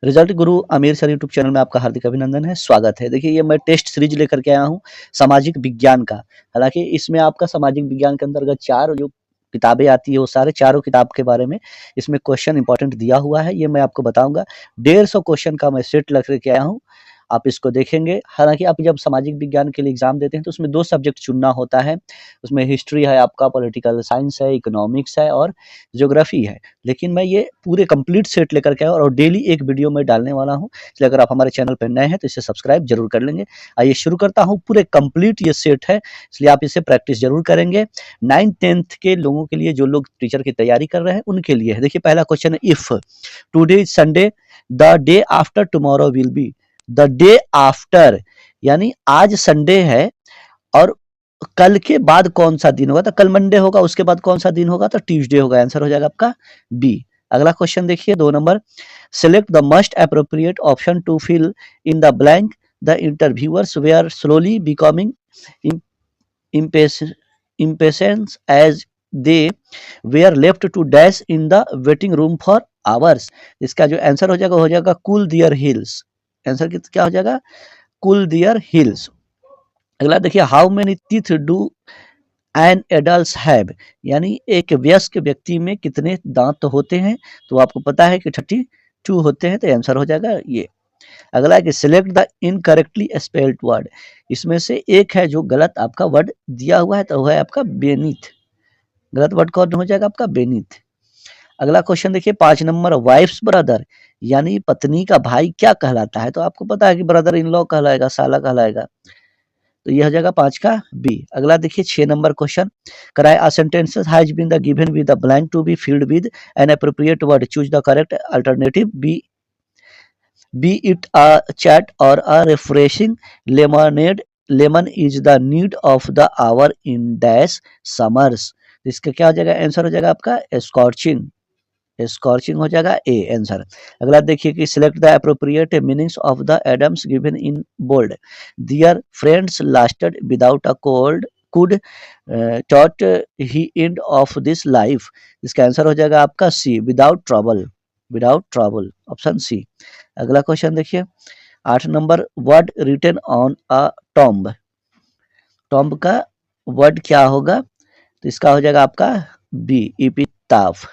Result गुरु Aamir sir YouTube channel में आपका हार्दिक अभिनंदन है, स्वागत है। देखिए ये मैं टेस्ट सीरीज लेकर के आया हूँ सामाजिक विज्ञान का। हालाँकि इसमें आपका सामाजिक विज्ञान के अंतर्गत 4 जो किताबें आती है वो सारे चारों किताब के बारे में इसमें क्वेश्चन इंपॉर्टेंट दिया हुआ है, ये मैं आपको बताऊँगा। 150 क्वेश्चन का मैं सेट लेकर के आया हूँ, आप इसको देखेंगे। हालाँकि आप जब सामाजिक विज्ञान के लिए एग्ज़ाम देते हैं तो उसमें 2 सब्जेक्ट चुनना होता है। उसमें हिस्ट्री है आपका, पॉलिटिकल साइंस है, इकोनॉमिक्स है और ज्योग्राफी है। लेकिन मैं ये पूरे कंप्लीट सेट लेकर के आया और डेली एक वीडियो मैं डालने वाला हूँ। इसलिए अगर आप हमारे चैनल पर नए हैं तो इसे सब्सक्राइब जरूर कर लेंगे। आइए शुरू करता हूँ। पूरे कंप्लीट ये सेट है, इसलिए आप इसे प्रैक्टिस जरूर करेंगे। 9th-10th के लोगों के लिए, जो लोग टीचर की तैयारी कर रहे हैं उनके लिए है। देखिए पहला क्वेश्चन है, if today is Sunday the day after tomorrow will be. The day after यानी आज संडे है और कल के बाद कौन सा दिन होगा, तो कल मंडे होगा, उसके बाद कौन सा दिन होगा, तो ट्यूसडे होगा। आंसर हो जाएगा आपका बी। अगला क्वेश्चन देखिए 2 number, select the most appropriate option to fill in the blank. The interviewers were slowly becoming impatient as they were left to dash in the waiting room for hours। इसका जो answer हो जाएगा cool दियर hills. Answer क्या हो जाएगा, cool दियर hills. अगला देखिए, how many teeth do an adult have, यानी एक वयस्क व्यक्ति में कितने दांत होते हैं, तो आपको पता है कि 32 होते हैं, तो आंसर हो जाएगा ये। अगला है कि select the incorrectly spelled word. इसमें से एक है जो गलत आपका वर्ड दिया हुआ है, तो वो है आपका बेनीथ। गलत वर्ड कौन हो जाएगा आपका, बेनीथ। अगला क्वेश्चन देखिए 5 नंबर, वाइफ्स ब्रदर यानी पत्नी का भाई क्या कहलाता है, तो आपको पता है कि ब्रदर इन लॉ कहलाएगा, साला कहलाएगा, तो यह हो जाएगा 5 का बी। अगला देखिए 6 नंबर क्वेश्चन, कराए a sentences has been the given with the blank to be filled with an appropriate word, choose the correct alternative. Be it a chat or a refreshing lemonade, lemon is the need of the hour in dash summers. इसका क्या हो जाएगा, answer हो जाएगा आपका scorching. Scorching हो जाएगा A answer. अगला देखिए कि select the appropriate meanings of the idioms given in bold. Dear friends lasted without a cold could taught he end of this life. इसका आंसर हो जाएगा आपका C, without trouble. Without trouble, option C. अगला question देखिए 8 number, word written on a tomb. Tomb का word क्या होगा, तो इसका हो जाएगा आपका B, epitaph.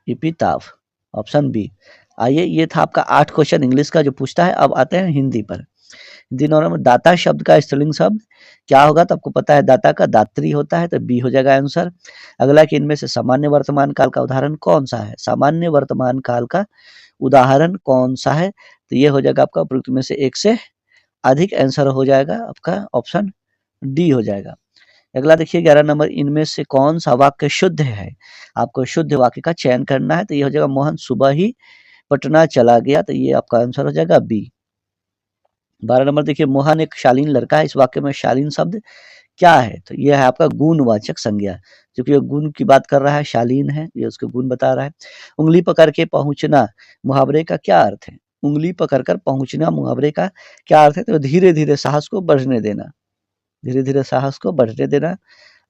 Epitaph, option B. आइए, ये था आपका 8 क्वेश्चन इंग्लिश का जो पूछता है। अब आते हैं हिंदी पर। हिंदी नॉर्मल, दाता शब्द का स्त्रीलिंग शब्द क्या होगा, तो आपको पता है दाता का दात्री होता है, तो बी हो जाएगा आंसर। अगला कि इनमें से सामान्य वर्तमान काल का उदाहरण कौन सा है। सामान्य वर्तमान काल का उदाहरण कौन सा है, तो ये हो जाएगा आपका उपयुक्त में से एक से अधिक। आंसर हो जाएगा आपका ऑप्शन डी हो जाएगा। अगला देखिए 11 नंबर, इनमें से कौन सा वाक्य शुद्ध है। आपको शुद्ध वाक्य का चयन करना है, तो ये हो जाएगा मोहन सुबह ही पटना चला गया, तो ये आपका आंसर हो जाएगा बी। 12 नंबर देखिए, मोहन एक शालीन लड़का है। इस वाक्य में शालीन शब्द क्या है, तो यह है आपका गुणवाचक संज्ञा, क्योंकि ये गुण की बात कर रहा है, शालीन है, ये उसके गुण बता रहा है। उंगली पकड़ के पहुंचना मुहावरे का क्या अर्थ है। उंगली पकड़कर पहुंचना मुहावरे का क्या अर्थ है, तो धीरे धीरे साहस को बढ़ने देना। धीरे धीरे साहस को बढ़ने देना।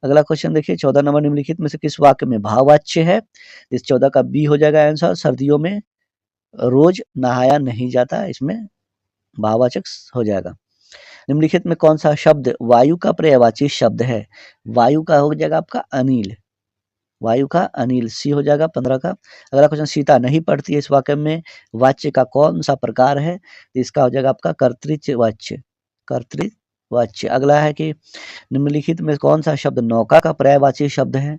अगला क्वेश्चन देखिए 14 नंबर, निम्नलिखित में से किस वाक्य में भाववाच्य है। इस 14 का बी हो जाएगा आंसर। सर्दियों में रोज नहाया नहीं जाता, इसमें भाववाचक हो जाएगा। निम्नलिखित में कौन सा शब्द वायु का पर्यायवाची शब्द है। वायु का हो जाएगा आपका अनिल। वायु का अनिल, सी हो जाएगा 15 का। अगला क्वेश्चन, सीता नहीं पढ़ती है। इस वाक्य में वाच्य का कौन सा प्रकार है, तो इसका हो जाएगा आपका कर्तृवाच्य। कर्तृवाच्य। अगला है कि निम्नलिखित में कौन सा शब्द नौका का पर्यायवाची शब्द है।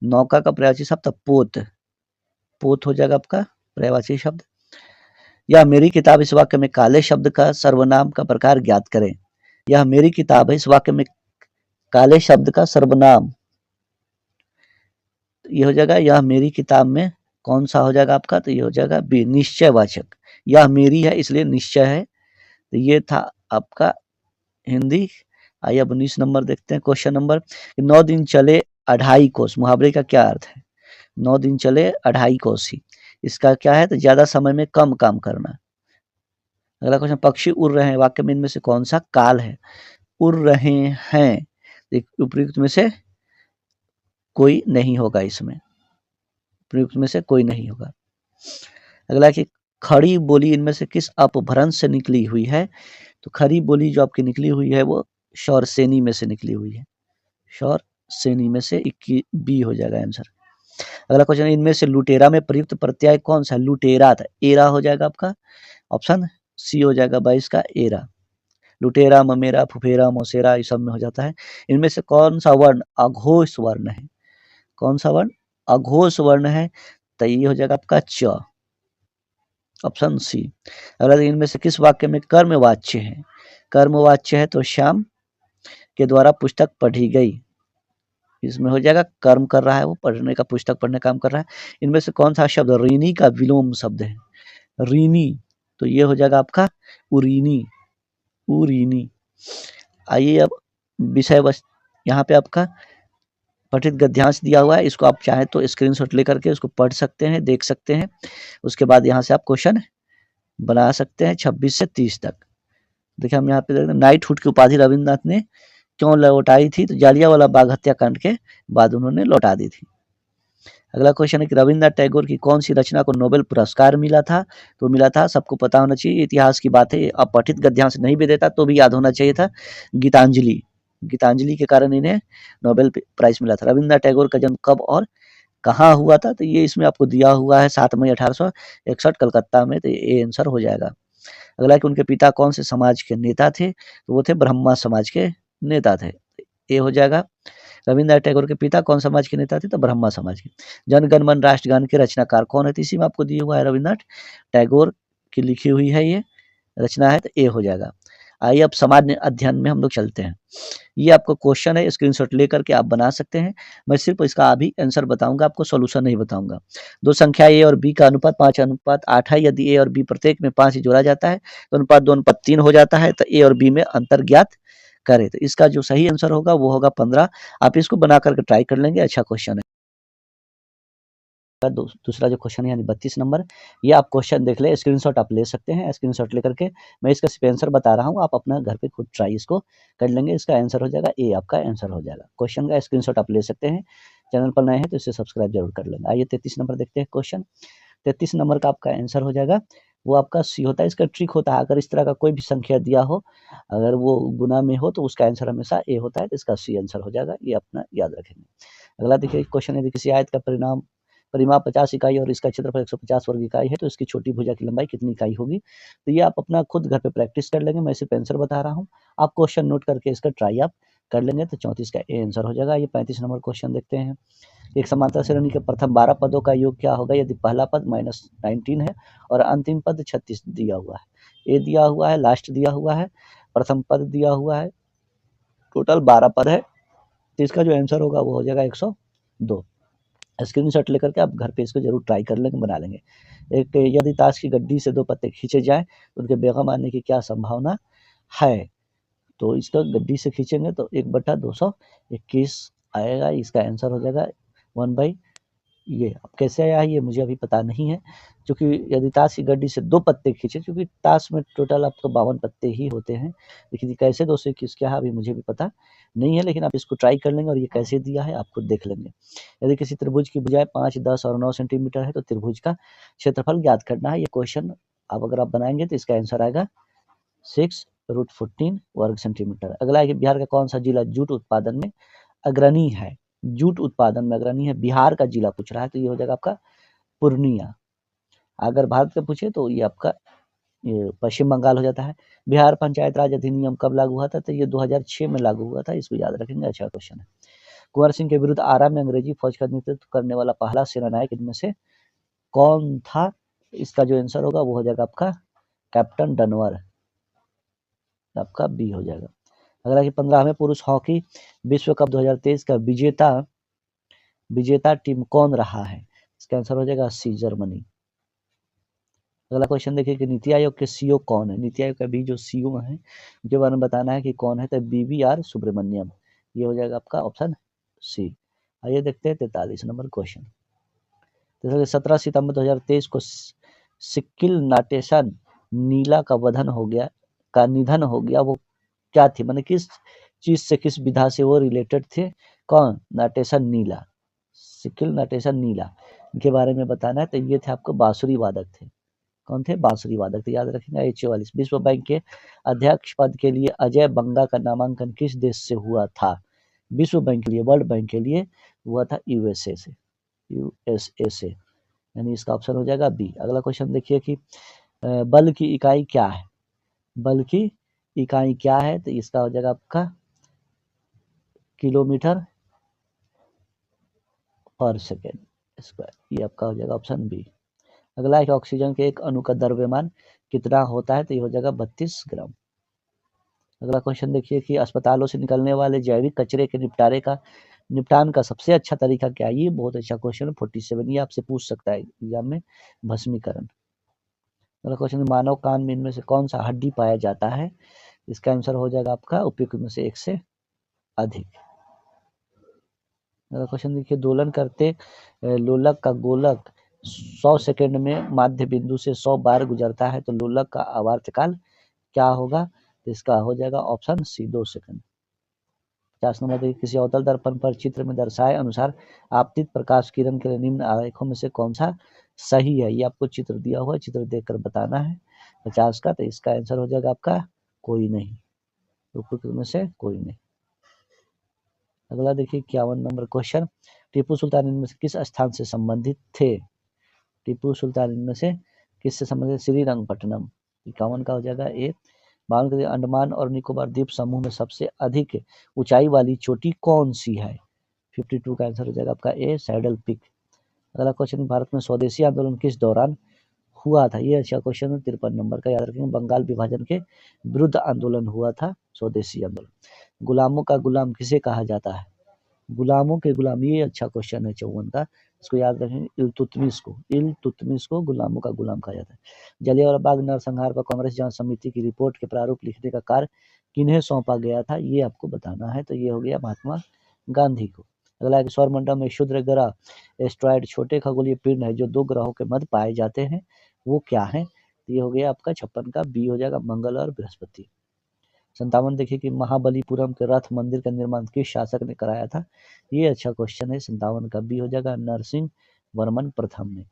नौका का पर्यायवाची शब्द पोत। पोत हो जाएगा आपका पर्यायवाची शब्द। यह मेरी किताब, इस वाक्य में काले शब्द का सर्वनाम का प्रकार ज्ञात करें। यह मेरी किताब है, इस वाक्य में काले शब्द का सर्वनाम, ये हो जाएगा यह मेरी किताब में कौन सा हो जाएगा आपका, तो ये हो जाएगा बी, निश्चयवाचक। यह मेरी है इसलिए निश्चय है, तो ये था आपका हिंदी। आइए अब 19 नंबर देखते हैं। क्वेश्चन नंबर, 9 दिन चले 2.5 कोस, मुहावरे का क्या अर्थ है। 9 दिन चले 2.5 कोस ही, इसका क्या है, तो ज्यादा समय में कम काम करना। अगला क्वेश्चन, पक्षी उड़ रहे हैं, वाक्य में इनमें से कौन सा काल है। उड़ रहे हैं, उपयुक्त में से कोई नहीं होगा, इसमें उपयुक्त में से कोई नहीं होगा। अगला कि खड़ी बोली इनमें से किस अपभ्रंश से निकली हुई है? तो खड़ी बोली जो आपकी निकली हुई है वो शौरसेनी में से निकली हुई है। शौरसेनी में से 21 बी हो जाएगा आंसर। अगला क्वेश्चन, इनमें से लुटेरा में प्रयुक्त प्रत्यय कौन सा है? लुटेरा था, एरा हो जाएगा आपका, ऑप्शन सी हो जाएगा 22 का एरा। लुटेरा, ममेरा, फुफेरा, मौसेरा ये सब में हो जाता है। इनमें से कौन सा वर्ण अघोष वर्ण है? कौन सा वर्ण अघोष वर्ण है? तो ये हो जाएगा आपका च, ऑप्शन सी। अगर इनमें से किस वाक्य में कर्मवाच्य है? कर्मवाच्य है तो श्याम के द्वारा पुस्तक पढ़ी गई, इसमें हो जाएगा कर्म कर रहा है, वो पढ़ने का, पुस्तक पढ़ने का काम कर रहा है। इनमें से कौन सा शब्द ऋणी का विलोम शब्द है? ऋणी, तो ये हो जाएगा आपका उरीनी, उरीनी। आइए अब विषय वस्तु, यहाँ पे आपका पठित गद्यांश दिया हुआ है, इसको आप चाहें तो स्क्रीनशॉट लेकर के उसको पढ़ सकते हैं, देख सकते हैं। उसके बाद यहाँ से आप क्वेश्चन बना सकते हैं 26 से 30 तक। देखिए हम यहाँ पे देख रहे हैं, नाइटहुड की उपाधि रविन्द्रनाथ ने क्यों लौटाई थी? तो जालियांवाला बाग हत्याकांड के बाद उन्होंने लौटा दी थी। अगला क्वेश्चन है कि रविन्द्रनाथ टैगोर की कौन सी रचना को नोबेल पुरस्कार मिला था? तो मिला था, सबको पता होना चाहिए, इतिहास की बात है, अब पठित गद्यांश नहीं भी देता तो भी याद होना चाहिए था, गीतांजलि। गीतांजलि के कारण इन्हें नोबेल प्राइज मिला था। रविन्द्रनाथ टैगोर का जन्म कब और कहाँ हुआ था? तो ये इसमें आपको दिया हुआ है 7 मई 1861 कलकत्ता में, तो ये आंसर हो जाएगा। अगला कि उनके पिता कौन से समाज के नेता थे? तो वो थे ब्रह्मा समाज के नेता थे, ये हो जाएगा। रविन्द्रनाथ टैगोर के पिता कौन समाज के नेता थे? तो ब्रह्मा समाज के। जन गण मन राष्ट्रगान के रचनाकार कौन है? तो इसी में आपको दिया हुआ है, रविन्द्रनाथ टैगोर की लिखी हुई है ये रचना है, तो ए हो जाएगा। आइए अब सामान्य अध्ययन में हम लोग चलते हैं। ये आपको क्वेश्चन है, स्क्रीनशॉट लेकर के आप बना सकते हैं। मैं सिर्फ इसका अभी आंसर बताऊंगा, आपको सॉल्यूशन नहीं बताऊंगा। दो संख्या ए और बी का अनुपात 5:8 है। यदि ए और बी प्रत्येक में 5 जोड़ा जाता है तो अनुपात 2:3 हो जाता है। तो ए और बी में अंतर ज्ञात करें। तो इसका जो सही आंसर होगा वो होगा 15। आप इसको बना करके ट्राई कर लेंगे, अच्छा क्वेश्चन है। दूसरा जो क्वेश्चन है यानी 32 नंबर, ये आप क्वेश्चन देख ले, स्क्रीनशॉट आप ले सकते हैं। स्क्रीनशॉट लेकर के मैं इसका सिर्फ आंसर बता रहा हूँ, आप अपना घर पे खुद ट्राई इसको कर लेंगे। इसका आंसर हो जाएगा ए, आपका आंसर हो जाएगा। क्वेश्चन का स्क्रीनशॉट आप ले सकते हैं। चैनल पर नए हैं तो इसे सब्सक्राइब जरूर कर लेंगे। आइए 33 नंबर देखते हैं क्वेश्चन। 33 नंबर का आपका आंसर हो जाएगा, वो आपका सी होता है। इसका ट्रिक होता है, अगर इस तरह का कोई भी संख्या दिया हो, अगर वो गुना में हो तो उसका आंसर हमेशा ए होता है, तो इसका सी आंसर हो जाएगा, ये अपना याद रखेंगे। अगला देखिए क्वेश्चन, यदि किसी आयत का परिमाप 50 इकाई और इसका क्षेत्रफल 150 वर्ग इकाई है तो इसकी छोटी भुजा की लंबाई कितनी इकाई होगी? तो ये आप अपना खुद घर पे प्रैक्टिस कर लेंगे, मैं सिर्फ आंसर बता रहा हूँ, आप क्वेश्चन नोट करके इसका ट्राई आप कर लेंगे तो 34 का ए आंसर हो जाएगा। ये 35 नंबर क्वेश्चन देखते हैं। एक समांतर श्रेणी के प्रथम 12 पदों का योग क्या होगा यदि पहला पद -19 है और अंतिम पद 36 दिया हुआ है? ए दिया हुआ है, लास्ट दिया हुआ है, प्रथम पद दिया हुआ है, टोटल 12 पद है, तो इसका जो आंसर होगा वो हो जाएगा 102। स्क्रीनशॉट लेकर के आप घर पे इसको जरूर ट्राई कर लेंगे, बना लेंगे। एक, यदि ताश की गड्डी से 2 पत्ते खींचे जाएँ तो उनके बेगम आने की क्या संभावना है? तो इसका गड्डी से खींचेंगे तो 1/221 आएगा, इसका आंसर हो जाएगा 1 बाई ये। अब कैसे आया है ये मुझे अभी पता नहीं है, क्योंकि यदि ताश की गड्डी से 2 पत्ते खींचे, क्योंकि ताश में टोटल आपको 52 पत्ते ही होते हैं, लेकिन ये कैसे 221 क्या है अभी मुझे भी पता नहीं है, लेकिन आप इसको ट्राई कर लेंगे और ये कैसे दिया है आप खुद देख लेंगे। यदि किसी त्रिभुज की भुजाएँ 5, 10 और 9 सेंटीमीटर है तो त्रिभुज का क्षेत्रफल ज्ञात करना है। ये क्वेश्चन अब अगर आप बनाएँगे तो इसका आंसर आएगा 6√14 वर्ग सेंटीमीटर। अगला है कि बिहार का कौन सा जिला जूट उत्पादन में अग्रणी है? जूट उत्पादन में अग्रणी है, बिहार का जिला पूछ रहा है, तो ये हो जाएगा आपका पूर्णिया। अगर भारत का पूछे तो ये आपका ये पश्चिम बंगाल हो जाता है। बिहार पंचायत राज अधिनियम कब लागू हुआ था? तो ये 2006 में लागू हुआ था, इसको याद रखेंगे, अच्छा क्वेश्चन है। कुंवर सिंह के विरुद्ध आरा में अंग्रेजी फौज का नेतृत्व करने वाला पहला सेनानायक इनमें से कौन था? इसका जो आंसर होगा वो हो जाएगा आपका कैप्टन डनवर, आपका बी हो जाएगा। अगला कि 15वें पुरुष हॉकी विश्व कप 2023 का विजेता टीम कौन रहा है? इसका आंसर हो जाएगा सी, जर्मनी। अगला क्वेश्चन देखिए कि नीति आयोग के सीईओ कौन है? नीति आयोग का भी जो सीईओ है उनके बारे में बताना है कि कौन है, तो BVR सुब्रमण्यम, ये हो जाएगा आपका ऑप्शन सी। आइए देखते हैं 43 नंबर क्वेश्चन। जैसे 17 सितंबर 2023 को सिक्किल नाटेशा नीला का निधन हो गया, वो क्या थी, माने किस चीज से, किस विधा से वो रिलेटेड थे? कौन? नाटेशा नीला, सिक्किल नाटेशा नीला, इनके बारे में बताना है। तो ये थे आपको बांसुरी वादक थे, कौन थे? बांसुरी वादक थे, याद रखेंगे। 44 विश्व बैंक के अध्यक्ष पद के लिए अजय बंगा का नामांकन किस देश से हुआ था? विश्व बैंक के लिए, वर्ल्ड बैंक के लिए हुआ था यूएसए से, यूएसए से, यानी इसका ऑप्शन हो जाएगा बी। अगला क्वेश्चन देखिए कि बल की इकाई क्या है? बल की इकाई क्या है? तो इसका हो जाएगा आपका किलोमीटर पर सेकेंड स्क्वायर, ये आपका हो जाएगा ऑप्शन बी। अगला है कि ऑक्सीजन के एक अणु का द्रव्यमान कितना होता है? तो ये हो जाएगा 32 ग्राम। अगला क्वेश्चन देखिए कि अस्पतालों से निकलने वाले जैविक कचरे के निपटान का सबसे अच्छा तरीका क्या है? ये बहुत अच्छा क्वेश्चन है, 47, ये आपसे पूछ सकता है एग्जाम में, भस्मीकरण। अगला क्वेश्चन, मानव कान में इनमें से कौन सा हड्डी पाया जाता है? इसका आंसर हो जाएगा आपका उपयुक्त में से एक से अधिक। अगला क्वेश्चन देखिए, दोलन करते लोलक का गोलक 100 सेकंड में माध्य बिंदु से 100 बार गुजरता है, तो लोलक का आवर्तकाल क्या होगा? इसका हो जाएगा ऑप्शन सी 2 सेकंड। 50 नंबर देखिए, किसी अवतल दर्पण पर चित्र में दर्शाए अनुसार आपतित प्रकाश किरण के लिए निम्न आरेखों में से कौन सा सही है? ये आपको चित्र दिया हुआ है, चित्र देखकर बताना है 50 का, तो इसका आंसर हो जाएगा आपका कोई नहीं, उपयुक्त में से कोई नहीं। अगला देखिए 51 नंबर क्वेश्चन, टीपू सुल्तान इनमें से किस स्थान से संबंधित थे? टीपू सुल्तान इनमें से किससे संबंधित? श्रीरंगपट्टनम। 51 का हो जाएगा ए। 52 का, अंडमान और निकोबार द्वीप समूह में सबसे अधिक ऊंचाई वाली चोटी कौन सी है? 52 का आंसर हो जाएगा आपका ए, सैडल पीक। अगला क्वेश्चन, भारत में स्वदेशी आंदोलन किस दौरान हुआ था? ये अच्छा क्वेश्चन है, 53 नंबर का, याद रखेंगे। बंगाल विभाजन के विरुद्ध आंदोलन हुआ था, स्वदेशी आंदोलन। गुलामों का गुलाम किसे कहा जाता है? गुलामों के गुलाम, ये अच्छा क्वेश्चन है 54 का, इसको याद रखेंगे, इल्तुतमिश को गुलामों का गुलाम कहा जाता है। जलियांवाला बाग नरसंहार पर कांग्रेस जांच समिति की रिपोर्ट के प्रारूप लिखने का कार्य किन्हें सौंपा गया था? ये आपको बताना है, तो ये हो गया महात्मा गांधी को। अगला है, सौरमंडल में क्षुद्र ग्रह एस्ट्रॉयड छोटे खगोलीय पिंड है जो 2 ग्रहों के मध्य पाए जाते हैं, वो क्या है? तो ये हो गया आपका 56 का, बी हो जाएगा, मंगल और बृहस्पति। 57 देखिए कि महाबलीपुरम के रथ मंदिर का निर्माण किस शासक ने कराया था? ये अच्छा क्वेश्चन है, 57 का बी हो जाएगा, नरसिंह वर्मन प्रथम ने।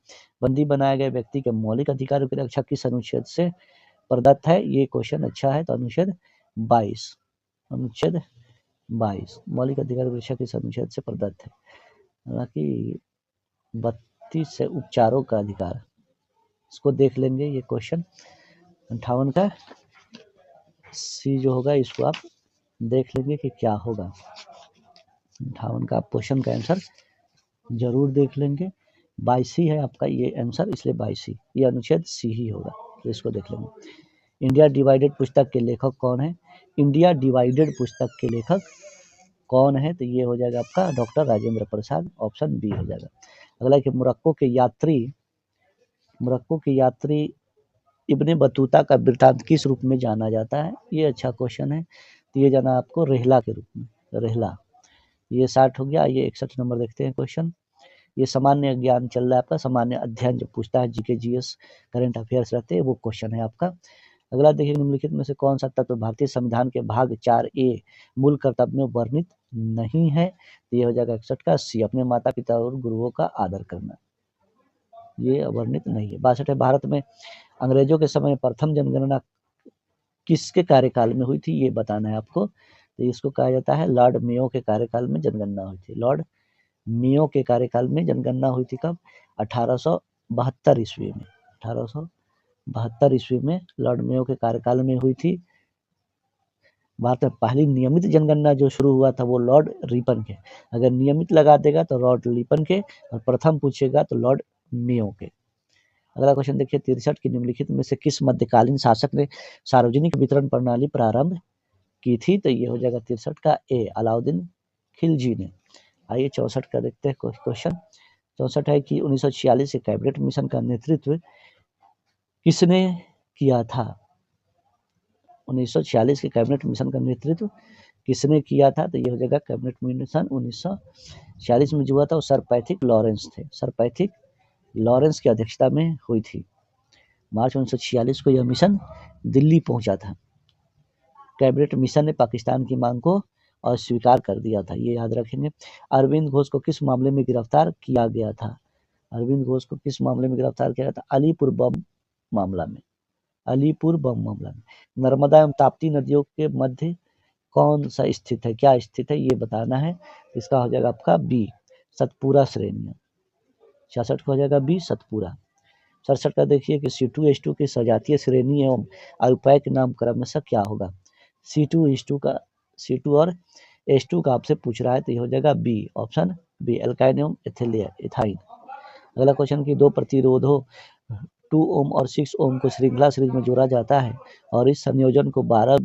बंदी बनाए गए व्यक्ति के मौलिक अधिकारों की रक्षा किस अनुच्छेद से प्रदत्त है? ये क्वेश्चन अच्छा है, तो अनुच्छेद 22, अनुच्छेद 22 मौलिक अधिकार की रक्षा किस अनुच्छेद से प्रदत्त है? हालांकि 32 से उपचारों का अधिकार, इसको देख लेंगे ये क्वेश्चन। 58 का सी जो होगा, इसको आप देख लेंगे कि क्या होगा। 58 का आप क्वेश्चन का आंसर जरूर देख लेंगे। 22 है आपका ये आंसर, इसलिए 22 ये अनुच्छेद सी ही होगा, तो इसको देख लेंगे। इंडिया डिवाइडेड पुस्तक के लेखक कौन है? इंडिया डिवाइडेड पुस्तक के लेखक कौन है? तो ये हो जाएगा आपका doctor Rajendra Prasad, option B हो जाएगा। अगला कि मोरक्को के यात्री इब्ने बतूता का वृत्तांत किस रूप में जाना जाता है? ये अच्छा क्वेश्चन है, तो ये जाना आपको रेहला के रूप में, रेहला। ये 60 हो गया। ये 61 नंबर देखते हैं क्वेश्चन, ये सामान्य ज्ञान चल रहा है आपका, सामान्य अध्ययन जो पूछता है, जीके जीएस करंट अफेयर्स रहते हैं, वो क्वेश्चन है आपका। अगला देखिए, निम्नलिखित में से कौन सा तत्व भारतीय संविधान के भाग 4A मूल कर्तव्य में वर्णित नहीं है? तो ये हो जाएगा 61 का सी, अपने माता पिता और गुरुओं का आदर करना, ये वर्णित नहीं है। 62 है, भारत में अंग्रेजों के समय प्रथम जनगणना किसके कार्यकाल में हुई थी? ये बताना है आपको, तो इसको कहा जाता है लॉर्ड मेयो के कार्यकाल में जनगणना हुई थी। लॉर्ड मेयो के कार्यकाल में जनगणना हुई थी, कब? 1872 ईस्वी में, 1872 ईस्वी में लॉर्ड मेयो के कार्यकाल में हुई थी। भारत में पहली नियमित जनगणना जो शुरू हुआ था वो लॉर्ड रिपन के, अगर नियमित लगा देगा तो लॉर्ड रिपन के, और प्रथम पूछेगा तो लॉर्ड मेयो के। अगला क्वेश्चन देखिए, 63 की निम्नलिखित में से किस मध्यकालीन शासक ने सार्वजनिक वितरण प्रणाली प्रारंभ की थी? तो ये हो जाएगा 63 का ए, अलाउद्दीन खिलजी ने। आइए 64 का देखते हैं क्वेश्चन। 64 है कि 1946 के कैबिनेट मिशन का नेतृत्व किसने किया था? 1946 के कैबिनेट मिशन का नेतृत्व किसने किया था? तो ये हो जाएगा कैबिनेट मिशन 1946 में जो हुआ था वो सर पैथिक लॉरेंस थे, सर पैथिक लॉरेंस की अध्यक्षता में हुई थी। मार्च 1946 को यह मिशन दिल्ली पहुंचा था। कैबिनेट मिशन ने पाकिस्तान की मांग को अस्वीकार कर दिया था, ये याद रखेंगे। अरविंद घोष को किस मामले में गिरफ्तार किया गया था? अरविंद घोष को किस मामले में गिरफ्तार किया गया था? अलीपुर बम मामला में, अलीपुर बम मामला में। नर्मदा एवं ताप्ती नदियों के मध्य कौन सा स्थित है, क्या स्थित है, ये बताना है। इसका हो जाएगा आपका बी, सतपुरा श्रेणियां। 66 का हो जाएगा बी, सतपुरा। 67 का देखिए कि C2H2 की सजातीय श्रेणी एवं अल्पाय के नाम क्रमशः क्या होगा। C2H2 का, C2 और H2 का आपसे पूछ रहा है तो ये हो जाएगा बी, ऑप्शन बी, एल्काइन एवं एथाइन। अगला क्वेश्चन की दो प्रतिरोधों 2 ओम और 6 ओम को श्रृंखला सीरीज में जोड़ा जाता है और इस संयोजन को 12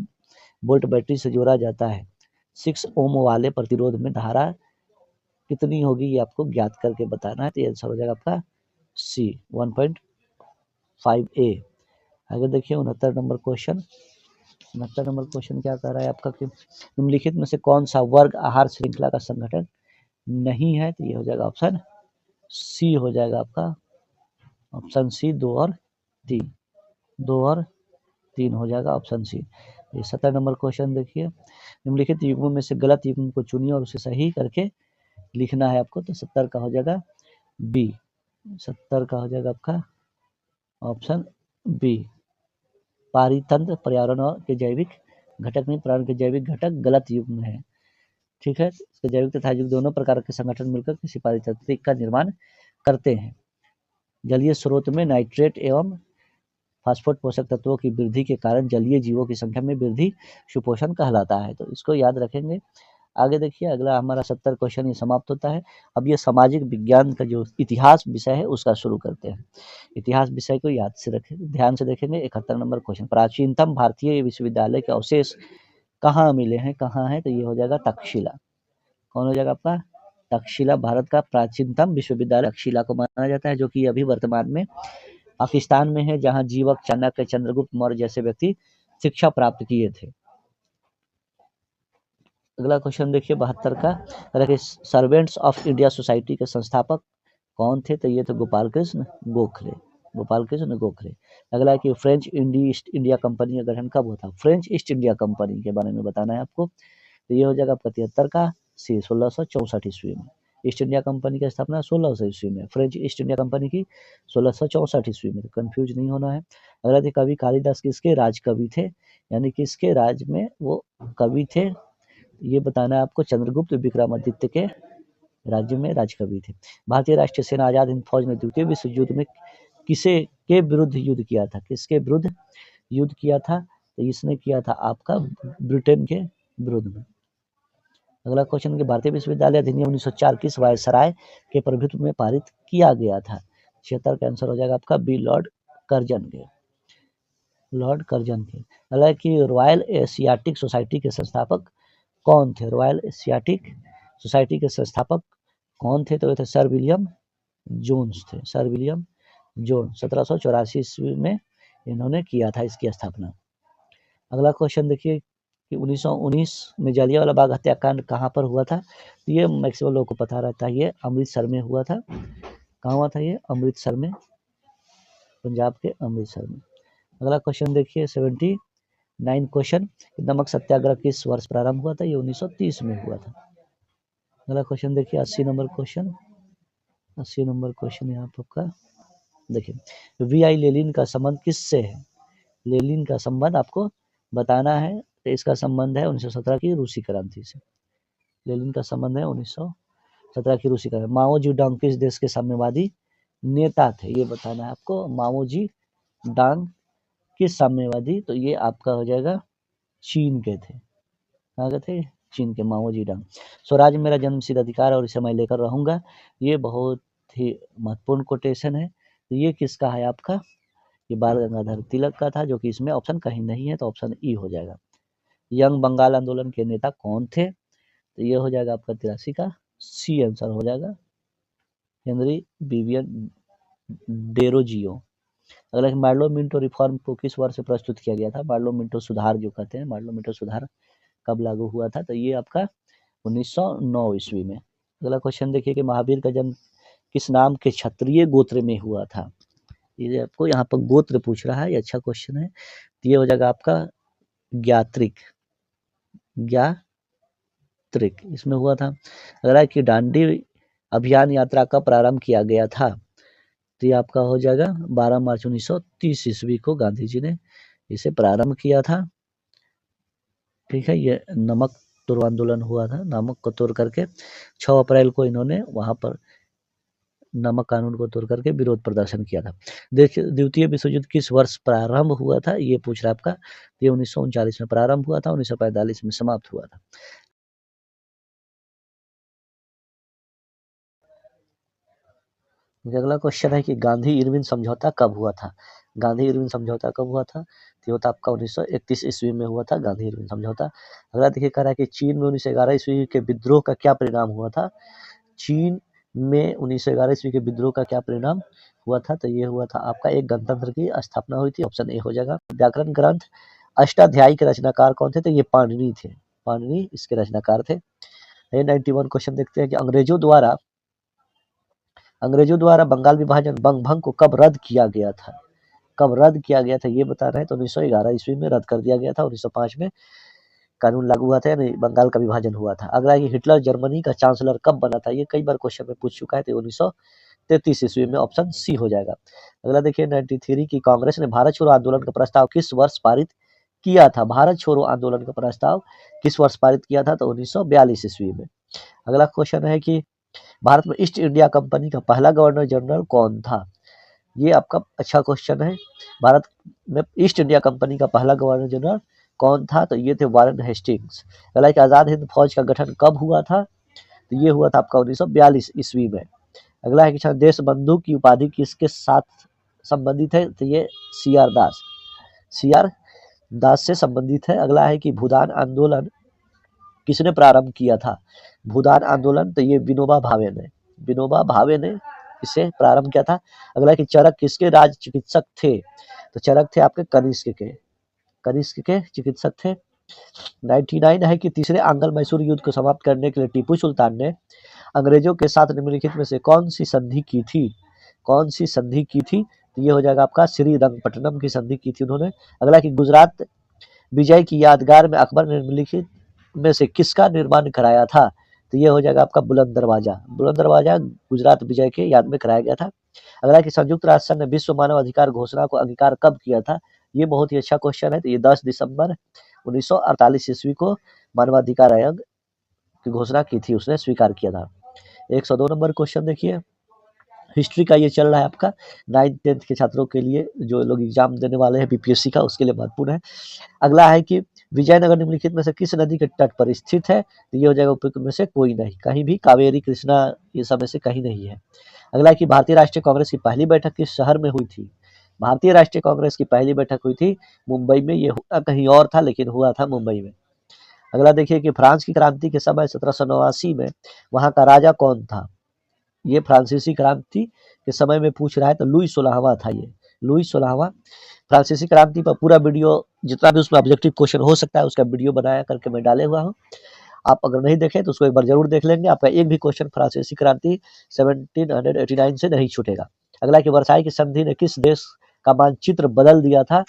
वोल्ट बैटरी से जोड़ा जाता है। 6 ओम वाले प्रतिरोध में धारा कितनी होगी ये आपको ज्ञात करके बताना है। तो आंसर हो जाएगा आपका सी, 1.5A। आगे देखिए 69 नंबर क्वेश्चन। 69 नंबर क्वेश्चन क्या कर रहा है आपका कि निम्नलिखित में से कौन सा वर्ग आहार श्रृंखला का संगठन नहीं है। तो ये हो जाएगा ऑप्शन सी, हो जाएगा आपका ऑप्शन सी, 2 और 3, 2 और 3 हो जाएगा ऑप्शन सी। ये 70 नंबर क्वेश्चन देखिए, निम्नलिखित युग्मों में से गलत युग्म को चुनिए और उसे सही करके लिखना है आपको। तो 70 का हो जाएगा बी, 70 का हो जाएगा आपका ऑप्शन बी, पारितंत्र पर्यावरण और के जैविक घटक नहीं, पर्यावरण के जैविक घटक गलत युग्म है। ठीक है, जैविक तथा जैविक दोनों प्रकार के संगठन मिलकर किसी पारितंत्रिक का निर्माण करते हैं। जलीय स्रोत में नाइट्रेट एवं फास्फोरेट पोषक तत्वों की वृद्धि के कारण जलीय जीवों की संख्या में वृद्धि सुपोषण कहलाता है। तो इसको याद रखेंगे। आगे देखिए अगला हमारा 70 क्वेश्चन ये समाप्त होता है। अब ये सामाजिक विज्ञान का जो इतिहास विषय है उसका शुरू करते हैं। इतिहास विषय को याद से रखें, ध्यान से देखेंगे। 71 नंबर क्वेश्चन, प्राचीनतम भारतीय विश्वविद्यालय के अवशेष कहाँ मिले हैं, कहाँ है। तो ये हो जाएगा तक्षशिला। कौन हो जाएगा आपका तक्षशिला। भारत का प्राचीनतम विश्वविद्यालय तक्षशिला को माना जाता है, जो कि अभी वर्तमान में पाकिस्तान में है, जहाँ जीवक, चाणक्य, चंद्रगुप्त मौर्य जैसे व्यक्ति शिक्षा प्राप्त किए थे। अगला क्वेश्चन देखिए 72 का, सर्वेंट्स ऑफ इंडिया सोसाइटी के संस्थापक कौन थे। तो ये तो गोपाल कृष्ण गोखले, गोपाल कृष्ण गोखले। अगला है कि फ्रेंच ईस्ट इंडिया कंपनी का गठन कब हुआ था। फ्रेंच ईस्ट इंडिया कंपनी के बारे में बताना है आपको। तो ये हो जाएगा आपका 73 का सी, 1664 ईस्वी में। ईस्ट इंडिया कंपनी की स्थापना 1600 ईस्वी में, फ्रेंच ईस्ट इंडिया कंपनी की 1664 ईस्वी में। कंफ्यूज नहीं होना है। अगला थे कवि कालिदास किसके राज कवि थे, यानी किसके राज में वो कवि थे। ये बताना है आपको। चंद्रगुप्त विक्रमादित्य के राज्य में राजकवि थे। भारतीय राष्ट्रीय सेना आजाद हिंद फौज ने द्वितीय विश्व युद्ध में किसे के विरुद्ध युद्ध किया था, किसके विरुद्ध युद्ध किया था। तो इसने किया था आपका ब्रिटेन के विरुद्ध में। अगला क्वेश्चन कि भारतीय विश्वविद्यालय अधिनियम 1904 किस वायसराय के प्रभुत्व में पारित किया गया था। 76 का आंसर हो जाएगा आपका बी, लॉर्ड कर्जन के, लॉर्ड कर्जन के। अगला कि रॉयल एशियाटिक सोसाइटी के संस्थापक कौन थे। रॉयल एशियाटिक सोसाइटी के संस्थापक कौन थे। तो ये थे सर विलियम जोन्स थे, सर विलियम जोन्स। 1784 ईस्वी में इन्होंने किया था इसकी स्थापना। अगला क्वेश्चन देखिए कि 1919 में जलियांवाला बाग हत्याकांड कहाँ पर हुआ था। ये मैक्सिमम लोगों को पता रहता है, ये अमृतसर में हुआ था। कहाँ हुआ था ये, अमृतसर में, पंजाब के अमृतसर में। अगला क्वेश्चन देखिए 79 क्वेश्चन, नमक सत्याग्रह किस वर्ष प्रारंभ हुआ था। ये 1930 में हुआ था। अगला क्वेश्चन देखिए 80 नंबर क्वेश्चन, 80 नंबर क्वेश्चन यहाँ पर आपका देखिए, वी.आई. लेनिन का संबंध किससे है। लेनिन का संबंध आपको बताना है। तो इसका संबंध है 1917 की रूसी क्रांति से। लेनिन का संबंध है 1917 की रूसी क्रांति। माओ जी डांग किस देश के साम्यवादी नेता थे, ये बताना है आपको। माओ जी डांग किस साम्यवादी, तो ये आपका हो जाएगा चीन के थे। कहाँ के थे, चीन के, माओ जी डांग। स्वराज मेरा जन्मसिद्ध अधिकार और इसे मैं लेकर रहूंगा, ये बहुत ही महत्वपूर्ण कोटेशन है। तो ये किसका है आपका, ये बाल गंगाधर तिलक का था, जो कि इसमें ऑप्शन कहीं नहीं है, तो ऑप्शन ई हो जाएगा। यंग बंगाल आंदोलन के नेता कौन थे। तो ये हो जाएगा आपका 83 का सी, आंसर हो जाएगा हेनरी विवियन डेरोजियो। अगला मार्लो मिंटो रिफॉर्म को किस वर्ष से प्रस्तुत किया गया था। मार्लो मिंटो सुधार जो कहते हैं, मार्लो मिंटो सुधार कब लागू हुआ था। तो ये आपका 1909 ईस्वी में। अगला क्वेश्चन देखिए कि महावीर का जन्म किस नाम के क्षत्रिय गोत्र में हुआ था। ये आपको यहाँ पर गोत्र पूछ रहा है, ये अच्छा क्वेश्चन है। तो ये हो जाएगा आपका ज्ञात्रिक, ज्ञात्रिक इसमें हुआ था। अगला कि दांडी अभियान यात्रा का प्रारंभ किया गया था। तो ये आपका हो जाएगा 12 मार्च 1930 ईस्वी को गांधी जी ने इसे प्रारंभ किया था। ठीक है, ये नमक तोड़ आंदोलन हुआ था। नमक को तोड़ करके 6 अप्रैल को इन्होंने वहां पर नमक कानून को तोड़ करके विरोध प्रदर्शन किया था। देखिए, द्वितीय विश्व युद्ध किस वर्ष प्रारंभ हुआ था, ये पूछ रहा है आपका। ये 1939 में प्रारंभ हुआ था, 1945 में समाप्त हुआ था। अगला क्वेश्चन है कि गांधी इरविन समझौता कब हुआ था। गांधी इरविन समझौता कब हुआ था, तो होता आपका 1931 ईस्वी में हुआ था गांधी इरविन समझौता। अगला देखिए, कह रहा है कि चीन में 1911 ईस्वी के विद्रोह का क्या परिणाम हुआ था। चीन में 1911 ईस्वी के विद्रोह का क्या परिणाम हुआ था, तो ये हुआ था आपका एक गणतंत्र की स्थापना हुई थी। ऑप्शन ए हो जाएगा। व्याकरण ग्रंथ अष्टाध्यायी के रचनाकार कौन थे, तो ये पाणिनि थे। पाणिनि इसके रचनाकार थे। 91 क्वेश्चन देखते हैं कि अंग्रेजों द्वारा बंगाल विभाजन बंग भंग को कब रद्द किया गया था। कब रद्द किया गया था ये बता रहे हैं, तो 1911 ईस्वी में रद्द कर दिया गया था। 1905 में कानून लागू हुआ था, यानी बंगाल का विभाजन हुआ था। अगला है कि हिटलर जर्मनी का चांसलर कब बना था, ये कई बार क्वेश्चन में पूछ चुका है, तो 1933 ईस्वी में। ऑप्शन सी हो जाएगा। अगला देखिए, 93 की कांग्रेस ने भारत छोड़ो आंदोलन का प्रस्ताव किस वर्ष पारित किया था। भारत छोड़ो आंदोलन का प्रस्ताव किस वर्ष पारित किया था, तो 1942 ईस्वी में। अगला क्वेश्चन है कि भारत में ईस्ट इंडिया कंपनी का पहला गवर्नर जनरल कौन था। ये आपका अच्छा क्वेश्चन है। भारत में ईस्ट इंडिया कंपनी का पहला गवर्नर जनरल कौन था, तो ये थे वारेन हेस्टिंग्स। अगला कि आजाद हिंद फौज का गठन कब हुआ था, तो ये हुआ था आपका 1942 ईस्वी में। अगला है कि देश बंधु की उपाधि किसके साथ संबंधित है, तो ये सी आर दास से संबंधित है। अगला है कि भूदान आंदोलन किसने प्रारंभ किया था। भूदान आंदोलन, तो ये विनोबा भावे ने इसे प्रारंभ किया था। अगला कि चरक किसके राज चिकित्सक थे, तो चरक थे आपके कनिष्क के चिकित्सक थे। 99 है कि तीसरे आंग्ल मैसूर युद्ध को समाप्त करने के लिए टीपू सुल्तान ने अंग्रेजों के साथ निम्नलिखित में से कौन सी संधि की थी, तो ये हो जाएगा आपका श्रीरंगपट्टनम की संधि की थी उन्होंने। अगला कि गुजरात विजय की यादगार में अकबर ने निम्नलिखित में से किसका निर्माण कराया था, तो ये हो जाएगा आपका बुलंद दरवाजा गुजरात विजय के याद में कराया गया था। अगला कि संयुक्त राष्ट्र संघ ने विश्व मानव अधिकार घोषणा को अंगीकार कब किया था, ये बहुत ही अच्छा क्वेश्चन है। तो ये 10 दिसंबर 1948 ईस्वी को मानवाधिकार आयोग की घोषणा की थी, उसने स्वीकार किया था। 102 नंबर क्वेश्चन देखिए, हिस्ट्री का ये चल रहा है आपका 9th-10th के छात्रों के लिए, जो लोग एग्जाम देने वाले हैं बीपीएससी का, उसके लिए महत्वपूर्ण है। अगला है कि विजयनगर निम्नलिखित में से किस नदी के तट पर स्थित है, तो ये हो जाएगा उपयुक्त में से कोई नहीं, कहीं भी कावेरी कृष्णा ये सब में से कहीं नहीं है। अगला है कि भारतीय राष्ट्रीय कांग्रेस की पहली बैठक किस शहर में हुई थी। भारतीय राष्ट्रीय कांग्रेस की पहली बैठक हुई थी मुंबई में, ये कहीं और था लेकिन हुआ था मुंबई में। अगला देखिए कि फ्रांस की क्रांति के समय 1789 में वहां का राजा कौन था। ये फ्रांसीसी क्रांति के समय में पूछ रहा है, तो लुई 16वां था। ये लुई 16वां फ्रांसीसी क्रांति पर पूरा वीडियो, जितना भी उसमें ऑब्जेक्टिव क्वेश्चन हो सकता है उसका वीडियो बनाया करके मैं डाले हुआ हूँ। आप अगर नहीं देखें तो उसको एक बार जरूर देख लेंगे, आपका एक भी क्वेश्चन फ्रांसीसी क्रांति 1789 से नहीं छूटेगा। अगला कि वर्साई की संधि ने किस देश का मानचित्र बदल दिया था,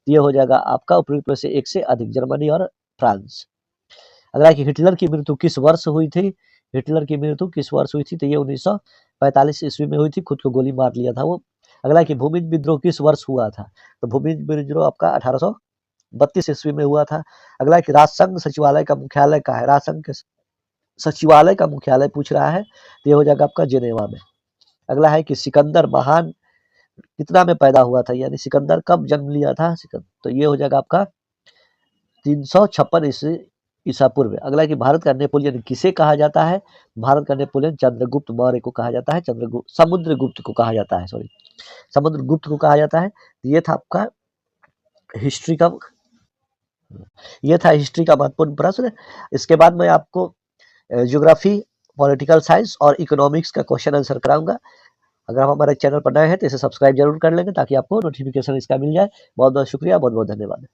ये हो जाएगा आपका उपयुक्त में से एक से अधिक, जर्मनी और फ्रांस। अगला कि हिटलर की मृत्यु किस वर्ष हुई थी, तो ये 1945 ईस्वी में हुई थी, खुद को गोली मार लिया था वो। अगला कि भूमिज विद्रोह किस वर्ष हुआ था, तो भूमिज विद्रोह आपका 1832 ईस्वी में हुआ था। अगला कि राजसंघ सचिवालय का मुख्यालय कहाँ है, राजसंघ के सचिवालय का मुख्यालय पूछ रहा है, तो ये हो जाएगा आपका जिनेवा में। अगला है कि सिकंदर महान कितना में पैदा हुआ था, यानी सिकंदर कब जन्म लिया था, तो ये हो जाएगा आपका 356 ईसा पूर्व। अगला कि भारत का नेपोलियन किसे कहा जाता है, भारत का नेपोलियन चंद्रगुप्त मौर्य को कहा जाता है, समुद्रगुप्त को कहा जाता है, समुद्रगुप्त को कहा जाता है। ये था आपका हिस्ट्री का महत्वपूर्ण प्रश्न। इसके बाद मैं आपको ज्योग्राफी, पॉलिटिकल साइंस और इकोनॉमिक्स का क्वेश्चन आंसर कराऊंगा। अगर आप हमारे चैनल पर नए हैं तो इसे सब्सक्राइब जरूर कर लेंगे ताकि आपको नोटिफिकेशन इसका मिल जाए। बहुत बहुत शुक्रिया, बहुत बहुत धन्यवाद।